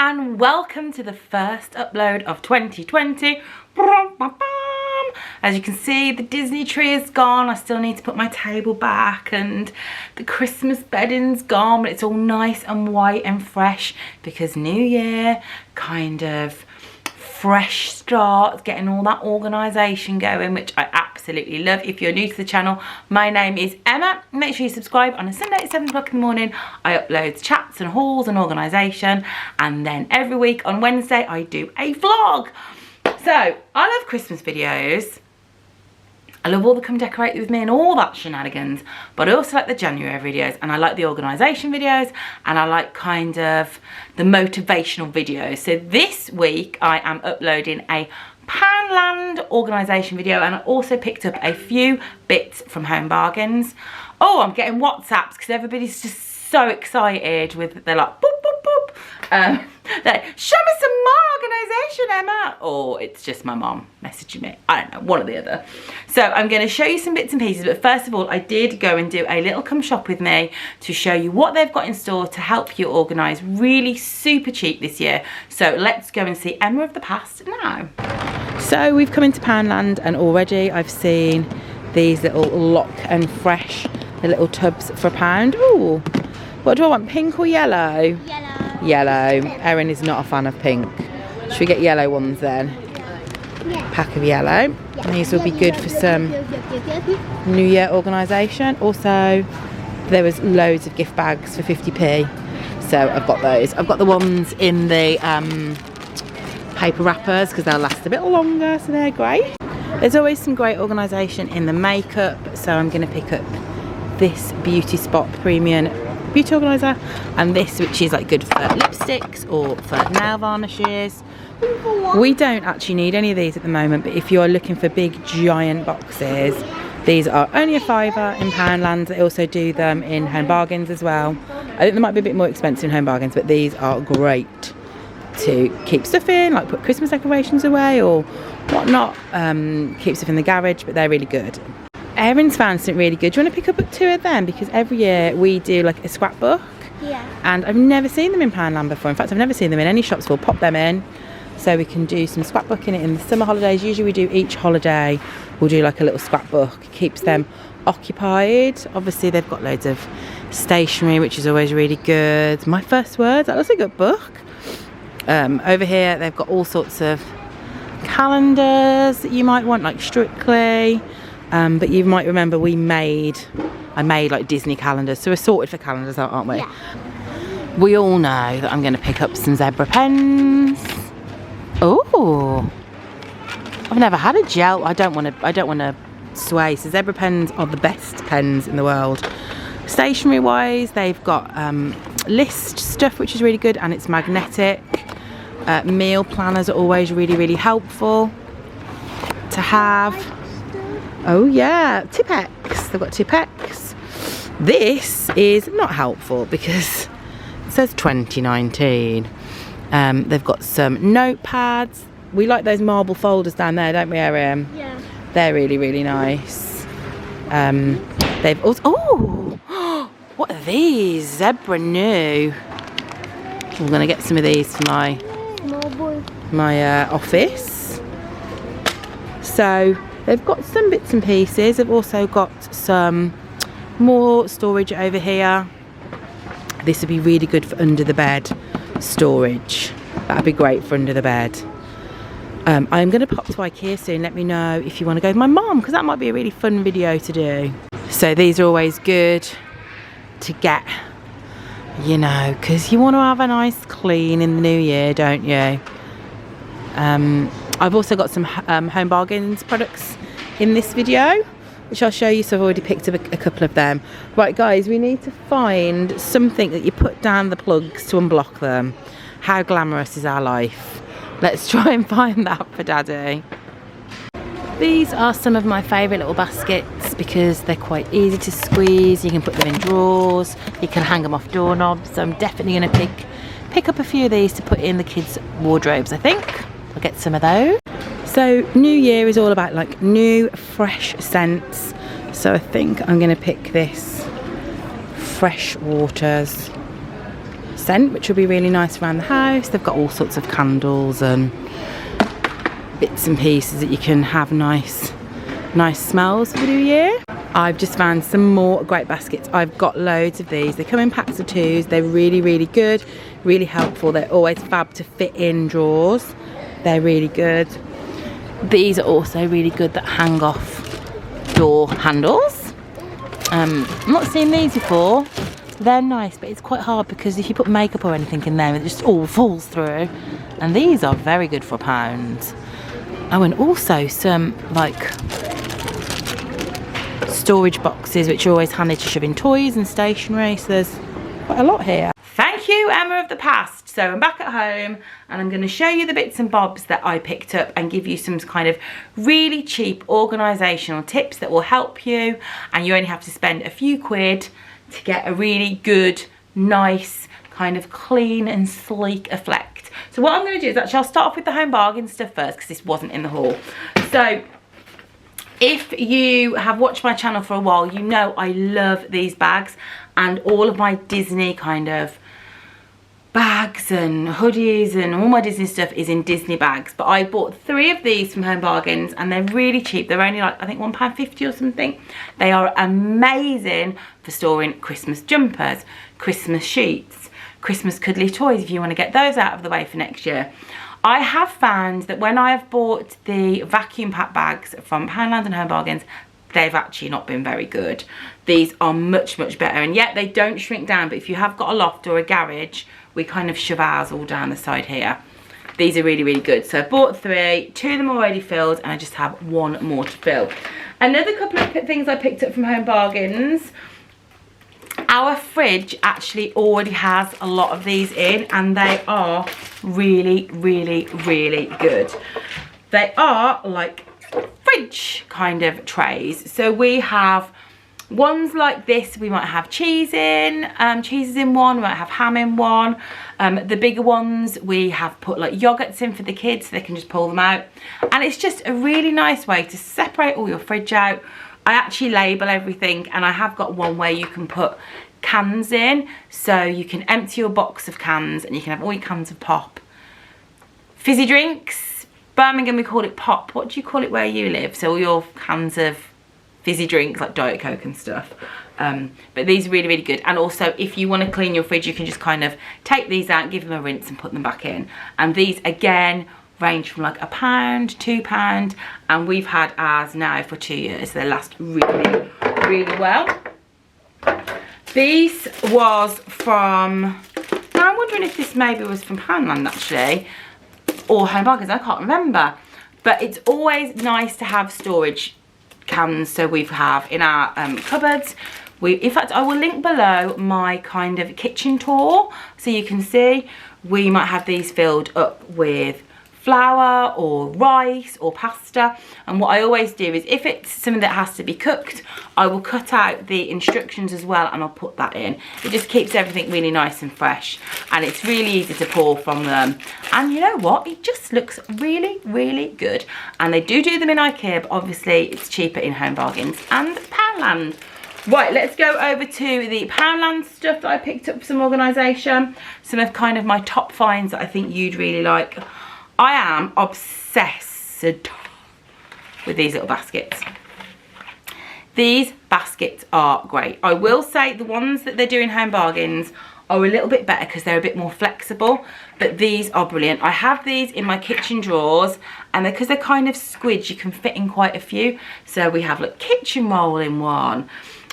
and welcome to the first upload of 2020. As you can see, the Disney tree is gone. I still need to put my table back and the Christmas bedding's gone, but it's all nice and white and fresh because New Year, kind of fresh start, getting all that organisation going, which I absolutely love. If you're new to the channel, my name is Emma. Make sure you subscribe. On a Sunday at 7 o'clock in the morning, I upload chats and hauls and organisation, and then every week on Wednesday I do a vlog. So I love Christmas videos. I love all the come decorate with me and all that shenanigans, but I also like the January videos, and I like the organisation videos, and I like kind of the motivational videos. So this week I am uploading a Poundland organisation video, and I also picked up a few bits from Home Bargains. Oh, I'm getting WhatsApps because everybody's just so excited with, they're like, boop, boop, boop. Like, show me some more organisation, Emma. Or it's just my mom messaging me. I don't know, one or the other. So I'm going to show you some bits and pieces. But first of all, I did go and do a little come shop with me to show you what they've got in store to help you organise really super cheap this year. So let's go and see Emma of the past now. So we've come into Poundland, and already I've seen these little lock and fresh, the little tubs for £1. Ooh, what do I want, pink or yellow? Yellow. Yellow. Erin is not a fan of pink. Should we get yellow ones then? Yeah. Pack of yellow. Yeah. And these will be good for some New Year organisation. Also, there was loads of gift bags for 50p. So I've got those. I've got the ones in the paper wrappers because they'll last a bit longer, so they're great. There's always some great organisation in the makeup, so I'm going to pick up this Beauty Spot Premium Beauty Organiser, and this, which is like good for lipsticks or for nail varnishes. We don't actually need any of these at the moment, but if you are looking for big giant boxes, these are only a £5 in Poundland. They also do them in Home Bargains as well. I think they might be a bit more expensive in Home Bargains, but these are great to keep stuff in, like put Christmas decorations away or whatnot. Keep stuff in the garage, but they're really good. Erin's found something really good. Do you want to pick up 2 of them? Because every year we do like a scrapbook. Yeah. And I've never seen them in Poundland before. In fact, I've never seen them in any shops. We'll pop them in so we can do some scrapbooking in the summer holidays. Usually we do each holiday, we'll do like a little scrapbook. Keeps them occupied. Obviously they've got loads of stationery, which is always really good. My First Words, that looks like a good book. Over here they've got all sorts of calendars that you might want, like Strictly. But you might remember I made like Disney calendars, so we're sorted for calendars, aren't we? Yeah. We all know that I'm going to pick up some zebra pens. Oh, I've never had a gel. I don't want to sway. So zebra pens are the best pens in the world. Stationery wise, they've got list stuff, which is really good, and it's magnetic. Meal planners are always really, really helpful to have. Oh yeah, Tipex. They've got Tipex. This is not helpful because it says 2019. They've got some notepads. We like those marble folders down there, don't we, Erin? Yeah. They're really, really nice. They've also, oh, what are these? Zebra new. I'm gonna get some of these for my office. So they've got some bits and pieces. They've also got some more storage over here. This would be really good for under the bed storage. That'd be great for under the bed. I'm going to pop to IKEA soon. Let me know if you want to go with my mum, because that might be a really fun video to do. So these are always good to get, you know, because you want to have a nice clean in the new year, don't you? I've also got some Home Bargains products in this video, which I'll show you. So I've already picked up a couple of them. Right guys, we need to find something that you put down the plugs to unblock them. How glamorous is our life? Let's try and find that for Daddy. These are some of my favourite little baskets because they're quite easy to squeeze. You can put them in drawers, you can hang them off doorknobs. So I'm definitely going to pick up a few of these to put in the kids' wardrobes, I think. I'll get some of those. So New Year is all about like new fresh scents. So I think I'm going to pick this Fresh Waters scent, which will be really nice around the house. They've got all sorts of candles and bits and pieces that you can have nice smells for the new year. I've just found some more great baskets. I've got loads of these. They come in packs of 2s. They're really good, really helpful. They're always fab to fit in drawers. They're really good. These are also really good that hang off door handles. I've not seen these before. They're nice, but it's quite hard because if you put makeup or anything in there, it just all falls through. And these are very good for £1. Oh, and also some like storage boxes, which are always handy to shove in toys and stationery. So there's quite a lot here. Thank you, Emma of the past. So I'm back at home and I'm going to show you the bits and bobs that I picked up and give you some kind of really cheap organisational tips that will help you, and you only have to spend a few quid to get a really good, nice, kind of clean and sleek effect. So what I'm going to do is actually I'll start off with the home bargain stuff first because this wasn't in the haul. So if you have watched my channel for a while, you know I love these bags, and all of my Disney kind of bags and hoodies and all my Disney stuff is in Disney bags. But I bought 3 of these from Home Bargains and they're really cheap. They're only like, I think £1.50 or something. They are amazing for storing Christmas jumpers, Christmas sheets, Christmas cuddly toys if you want to get those out of the way for next year. I have found that when I have bought the vacuum pack bags from Poundland and Home Bargains, they've actually not been very good. These are much better, and yet they don't shrink down. But if you have got a loft or a garage, we kind of shove ours all down the side here. These are really good. So I bought 3, 2 of them are already filled, and I just have 1 more to fill. Another couple of things I picked up from Home Bargains. Our fridge actually already has a lot of these in, and they are really good. They are like fridge kind of trays. So we have ones like this. We might have cheeses in one, we might have ham in one. The bigger ones we have put like yogurts in for the kids so they can just pull them out, and it's just a really nice way to separate all your fridge out. I actually label everything, and I have got one where you can put cans in, so you can empty your box of cans and you can have all your cans of pop. Fizzy drinks, Birmingham we call it pop. What do you call it where you live? So all your cans of fizzy drinks like Diet Coke and stuff. But these are really good. And also if you want to clean your fridge, you can just kind of take these out, give them a rinse and put them back in. And these again range from like £1, £2, and we've had ours now for 2 years. They last really well. This was from, now I'm wondering if this maybe was from Poundland actually, or Home Bargains, I can't remember. But it's always nice to have storage cans, so we have in our cupboards. In fact, I will link below my kind of kitchen tour so you can see. We might have these filled up with flour or rice or pasta, and what I always do is if it's something that has to be cooked, I will cut out the instructions as well and I'll put that in. It just keeps everything really nice and fresh, and it's really easy to pour from them, and you know what, it just looks really good. And they do them in IKEA, but obviously it's cheaper in Home Bargains and Poundland. Right, let's go over to the Poundland stuff that I picked up for some organisation. Some of kind of my top finds that I think you'd really like. I am obsessed with these little baskets. These baskets are great. I will say the ones that they're doing Home Bargains are a little bit better because they're a bit more flexible, but these are brilliant. I have these in my kitchen drawers, and because they're kind of squidged, you can fit in quite a few. So we have like kitchen roll in one.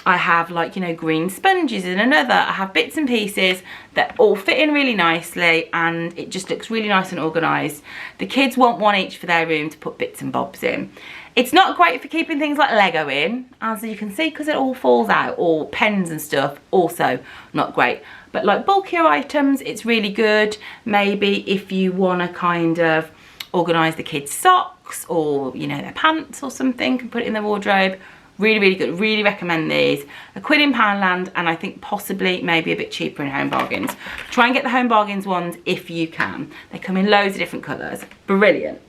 I have like, you know, green sponges in another. I have bits and pieces that all fit in really nicely, and it just looks really nice and organised. The kids want 1 each for their room to put bits and bobs in. It's not great for keeping things like Lego in, as you can see, because it all falls out, or pens and stuff, also not great. But like bulkier items, it's really good. Maybe if you want to kind of organise the kids' socks or, you know, their pants or something, and put it in their wardrobe. Really good. Really recommend these. £1 in Poundland, and I think possibly maybe a bit cheaper in Home Bargains. Try and get the Home Bargains ones if you can. They come in loads of different colours. Brilliant.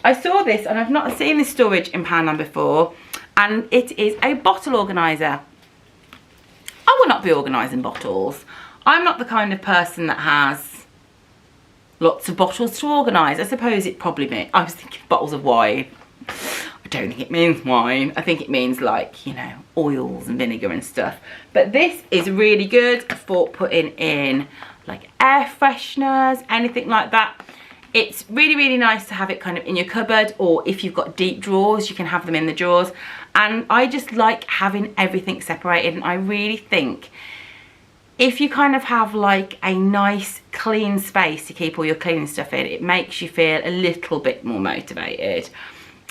I saw this, and I've not seen this storage in Poundland before, and it is a bottle organiser. I will not be organising bottles. I'm not the kind of person that has lots of bottles to organise. I suppose it probably means, I was thinking bottles of wine. I don't think it means wine. I think it means like, you know, oils and vinegar and stuff. But this is really good for putting in like air fresheners, anything like that. It's really, really nice to have it kind of in your cupboard, or if you've got deep drawers, you can have them in the drawers. And I just like having everything separated, and I really think if you kind of have like a nice clean space to keep all your cleaning stuff in, it makes you feel a little bit more motivated.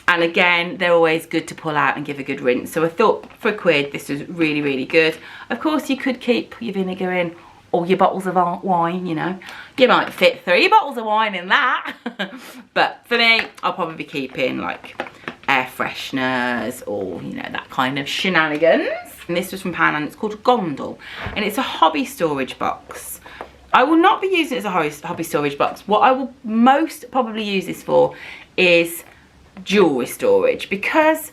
And again, they're always good to pull out and give a good rinse. So I thought for £1, this was really, really good. Of course, you could keep your vinegar in, or your bottles of wine, you know. You might fit 3 bottles of wine in that. But for me, I'll probably be keeping like air fresheners or, you know, that kind of shenanigans. And this was from Poundland. It's called a Gondol, and it's a hobby storage box. I will not be using it as a hobby storage box. What I will most probably use this for is jewellery storage, because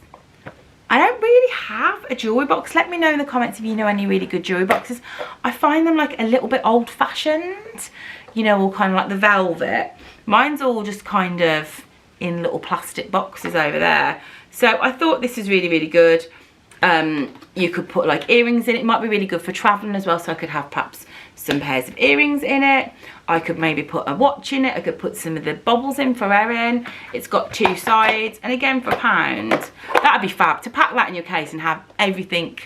I don't really have a jewellery box. Let me know in the comments if you know any really good jewellery boxes. I find them like a little bit old-fashioned, you know, all kind of like the velvet. Mine's all just kind of in little plastic boxes over there. So I thought this is really, really good. You could put like earrings in it. It might be really good for travelling as well, so I could have perhaps some pairs of earrings in it. I could maybe put a watch in it. I could put some of the baubles in for Erin. It's got 2 sides, and again for £1. That'd be fab to pack that in your case and have everything.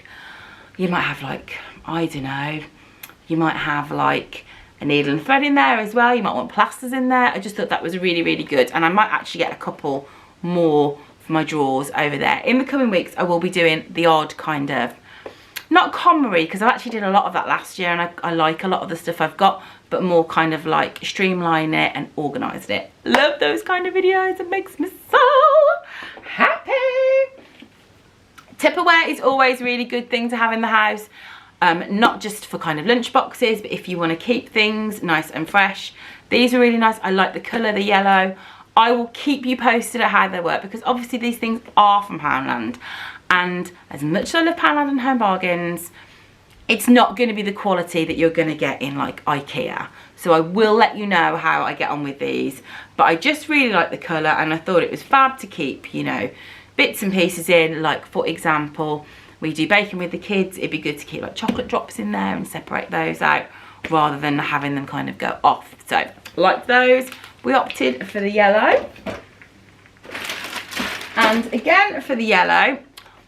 You might have like, I don't know, you might have like a needle and thread in there as well. You might want plasters in there. I just thought that was really, really good, and I might actually get a couple more for my drawers over there. In the coming weeks, I will be doing the odd kind of, not KonMari, because I actually did a lot of that last year, and I like a lot of the stuff I've got, but more kind of like streamline it and organise it. Love those kind of videos. It makes me so happy. Tupperware is always a really good thing to have in the house. Not just for kind of lunch boxes, but if you want to keep things nice and fresh. These are really nice. I like the colour, the yellow. I will keep you posted at how they work, because obviously these things are from Poundland. And as much as I love Poundland and Home Bargains, it's not going to be the quality that you're going to get in like IKEA. So I will let you know how I get on with these. But I just really like the colour, and I thought it was fab to keep, you know, bits and pieces in. Like, for example, we do baking with the kids. It'd be good to keep like chocolate drops in there and separate those out, rather than having them kind of go off. So, like those, we opted for the yellow. And again, for the yellow,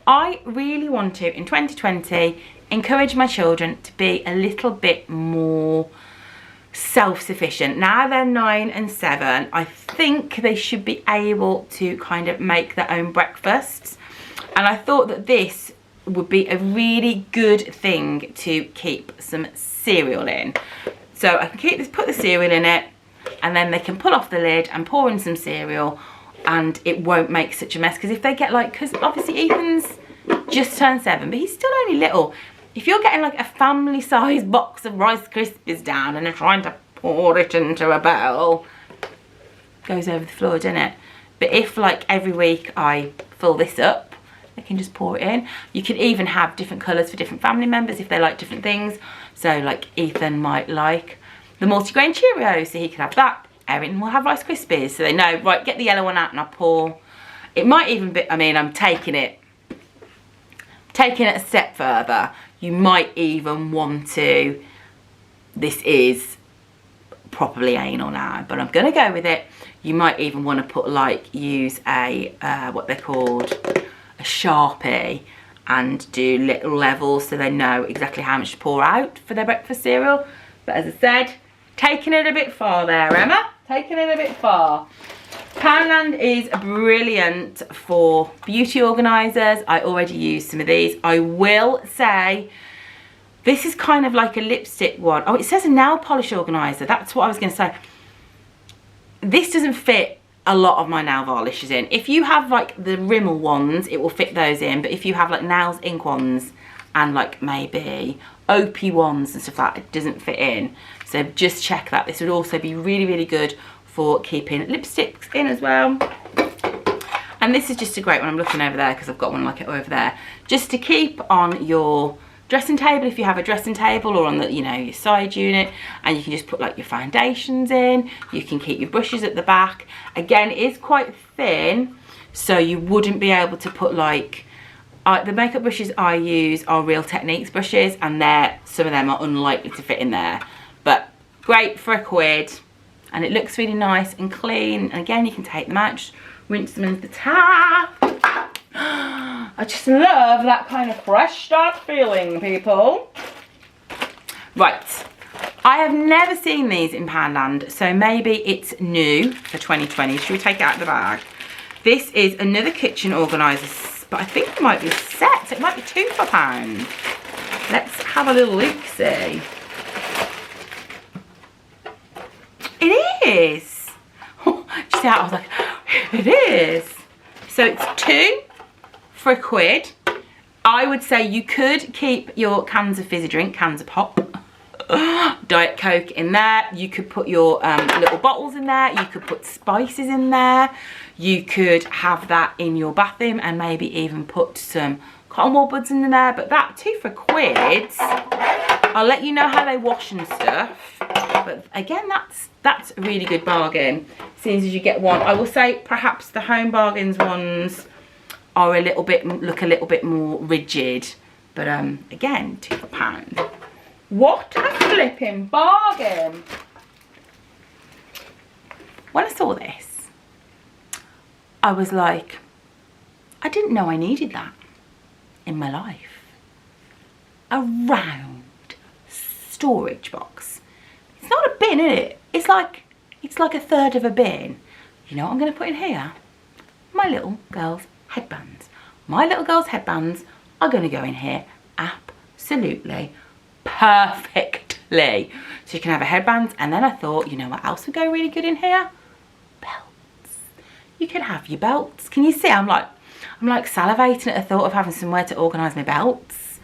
I really want to, in 2020, encourage my children to be a little bit more self-sufficient. Now they're 9 and 7, I think they should be able to kind of make their own breakfasts. And I thought that this would be a really good thing to keep some cereal in. So I can keep this, put the cereal in it, and then they can pull off the lid and pour in some cereal, and it won't make such a mess. Because if they get like, because obviously Ethan's just turned 7, but he's still only little. If you're getting like a family size box of Rice Krispies down and they're trying to pour it into a bowl, goes over the floor, doesn't it? But if like every week I fill this up, they can just pour it in. You can even have different colours for different family members if they like different things. So like Ethan might like the multigrain Cheerios, so he can have that. Erin will have Rice Krispies, so they know, right, get the yellow one out and I'll pour. It might even be, I mean, I'm taking it a step further. You might even want to, this is properly anal now, but I'm gonna go with it. You might even want to put like, use a, what they're called, a Sharpie, and do little levels so they know exactly how much to pour out for their breakfast cereal. But as I said, taking it a bit far there, Emma. Taking it a bit far. Poundland is brilliant for beauty organisers. I already use some of these. I will say, this is kind of like a lipstick one. Oh, it says a nail polish organiser. That's what I was going to say. This doesn't fit a lot of my nail varnishes in. If you have like the Rimmel ones, it will fit those in. But if you have like nails ink ones and like maybe OP ones and stuff like that, it doesn't fit in. So just check that. This would also be really, really good for keeping lipsticks in as well. And this is just a great one. I'm looking over there because I've got one like it over there. Just to keep on your dressing table if you have a dressing table, or on the, you know, your side unit, and you can just put like your foundations in. You can keep your brushes at the back. Again, it is quite thin, so you wouldn't be able to put like, the makeup brushes I use are Real Techniques brushes, and some of them are unlikely to fit in there, but great for £1, and it looks really nice and clean. And again, you can take them out, just rinse them into the tap. I just love that kind of fresh start feeling, people. Right, I have never seen these in Poundland, so maybe it's new for 2020. Should we take it out of the bag? This is another kitchen organiser, but I think it might be set. It might be £2 for £1. Let's have a little look-see. It is. Just out, I was like, it is. So it's 2 for £1. I would say you could keep your cans of fizzy drink, cans of pop, Diet Coke in there. You could put your little bottles in there. You could put spices in there. You could have that in your bathroom, and maybe even put some cotton wool buds in there. But that 2 for £1, I'll let you know how they wash and stuff. But again, that's a really good bargain, seeing as you get one. I will say perhaps the Home Bargains ones are look a little bit more rigid, but again, £2 for £1. What a flipping bargain. When I saw this, I was like, I didn't know I needed that in my life. A round storage box. It's not a bin, is it? It's like a third of a bin. You know what I'm going to put in here? My little girl's headbands. My little girl's headbands are going to go in here absolutely perfectly. So you can have a headband, and then I thought, you know what else would go really good in here? Belts. You can have your belts. Can you see? I'm like salivating at the thought of having somewhere to organise my belts.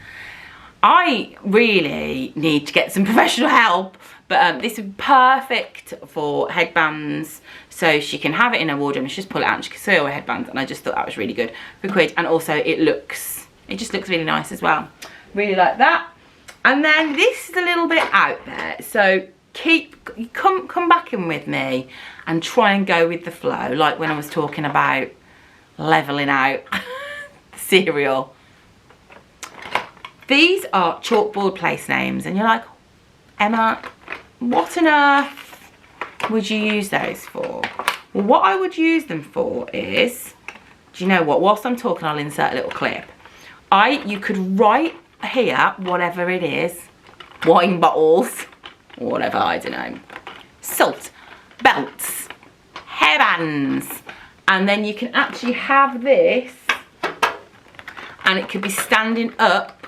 I really need to get some professional help, but this is perfect for headbands, so she can have it in her wardrobe and she just pull it out and she can sew her headbands. And I just thought that was really good for £1, and also it just looks really nice as well. Really like that. And then this is a little bit out there, so come back in with me and try and go with the flow, like when I was talking about leveling out cereal. These are chalkboard place names, and you're like, Emma, what on earth would you use those for? Well, what I would use them for is, do you know what? Whilst I'm talking, I'll insert a little clip. You could write here whatever it is, wine bottles, whatever, I don't know, salt, belts, hairbands, and then you can actually have this, and it could be standing up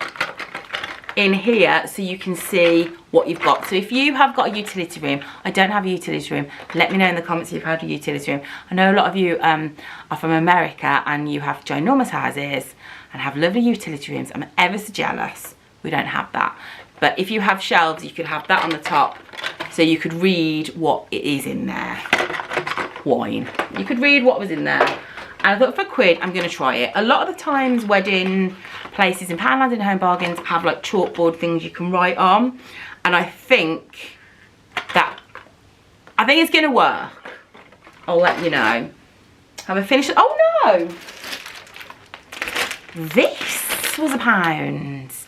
in here so you can see what you've got. So if you have got a utility room, I don't have a utility room, let me know in the comments if you've had a utility room. I know a lot of you are from America and you have ginormous houses and have lovely utility rooms. I'm ever so jealous we don't have that. But if you have shelves, you could have that on the top, so you could read what it is in there. Wine. You could read what was in there. And I thought for £1, I'm going to try it. A lot of the times wedding places in Poundland and Home Bargains have like chalkboard things you can write on. And I think it's going to work. I'll let you know. Have I finished it? Oh no! This was £1.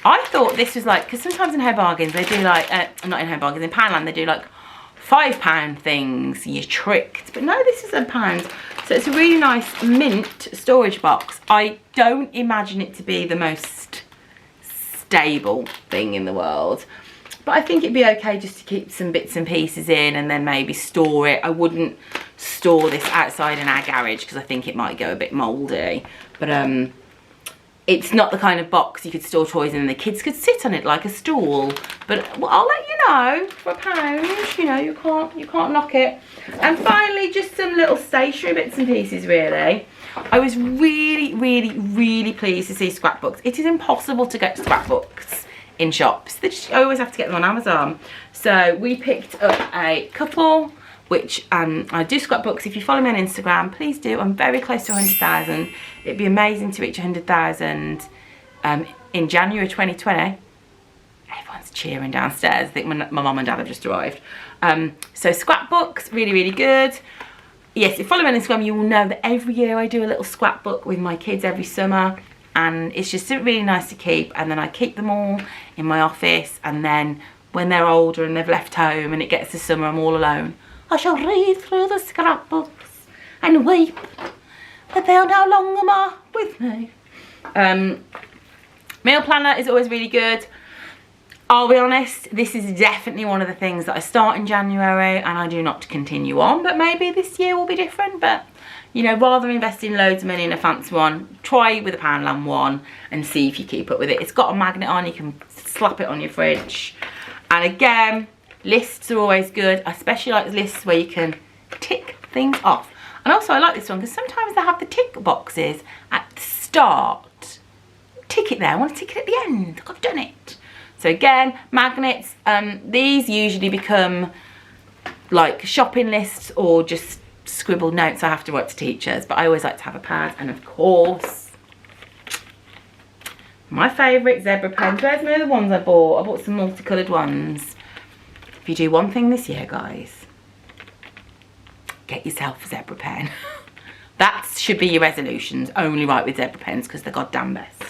I thought this was like, because sometimes in Home Bargains they do like, not in Home Bargains, in Poundland they do like £5 things, you're tricked. But no, this is £1. So it's a really nice mint storage box. I don't imagine it to be the most stable thing in the world, but I think it'd be okay just to keep some bits and pieces in and then maybe store it. I wouldn't store this outside in our garage because I think it might go a bit mouldy. But it's not the kind of box you could store toys in and the kids could sit on it like a stool. But well, I'll let you know, for £1, you know, you can't knock it. And finally, just some little stationery bits and pieces, really. I was really, really, really pleased to see scrapbooks. It is impossible to get scrapbooks in shops. I always have to get them on Amazon. So we picked up a couple, which I do scrapbooks. If you follow me on Instagram, please do. I'm very close to 100,000. It'd be amazing to reach 100,000 in January 2020, everyone's cheering downstairs. I think my mum and dad have just arrived. So scrapbooks, really, really good. Yes, if you follow me on Instagram, you will know that every year I do a little scrapbook with my kids every summer. And it's just really nice to keep. And then I keep them all in my office. And then when they're older and they've left home and it gets to summer, I'm all alone, I shall read through the scrapbooks and weep that they are no longer more with me. Meal planner is always really good. I'll be honest, this is definitely one of the things that I start in January and I do not continue on, but maybe this year will be different. But you know, rather than investing loads of money in a fancy one, try with a Poundland one and see if you keep up with it. It's got a magnet on, you can slap it on your fridge. And again, lists are always good. I especially like lists where you can tick things off. And also I like this one because sometimes they have the tick boxes at the start. Tick it there, I want to tick it at the end. I've done it. So again, magnets, these usually become like shopping lists or just scribbled notes I have to write to teachers, but I always like to have a pad. And of course, my favourite, zebra pens. Where's my other ones I bought? I bought some multicoloured ones. If you do one thing this year, guys, get yourself a zebra pen. That should be your resolutions. Only write with zebra pens because they're goddamn best.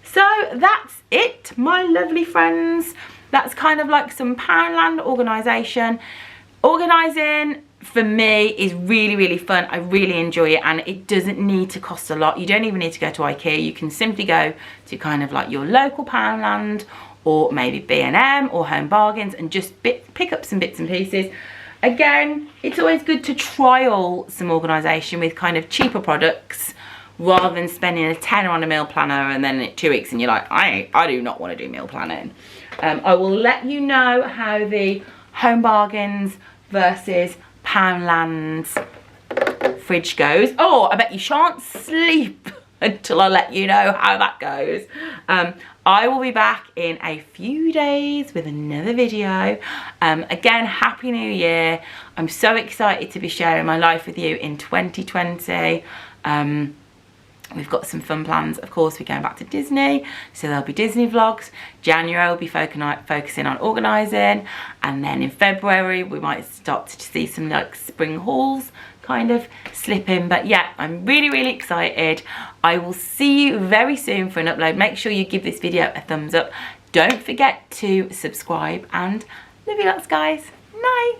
So that's it, my lovely friends. That's kind of like some Poundland organisation. Organising for me is really, really fun. I really enjoy it, and it doesn't need to cost a lot. You don't even need to go to IKEA. You can simply go to kind of like your local Poundland or maybe B&M or Home Bargains and just pick up some bits and pieces. Again, it's always good to trial some organisation with kind of cheaper products rather than spending a tenner on a meal planner and then in 2 weeks and you're like, I do not want to do meal planning. I will let you know how the Home Bargains versus Poundland's fridge goes. Oh, I bet you shan't sleep until I let you know how that goes. I will be back in a few days with another video. Again, Happy New Year. I'm so excited to be sharing my life with you in 2020. We've got some fun plans. Of course, we're going back to Disney, so there'll be Disney vlogs. January will be focusing on organising, and then in February we might start to see some like spring hauls kind of slip in. But yeah, I'm really, really excited. I will see you very soon for an upload. Make sure you give this video a thumbs up. Don't forget to subscribe, and love you lots, guys. Night.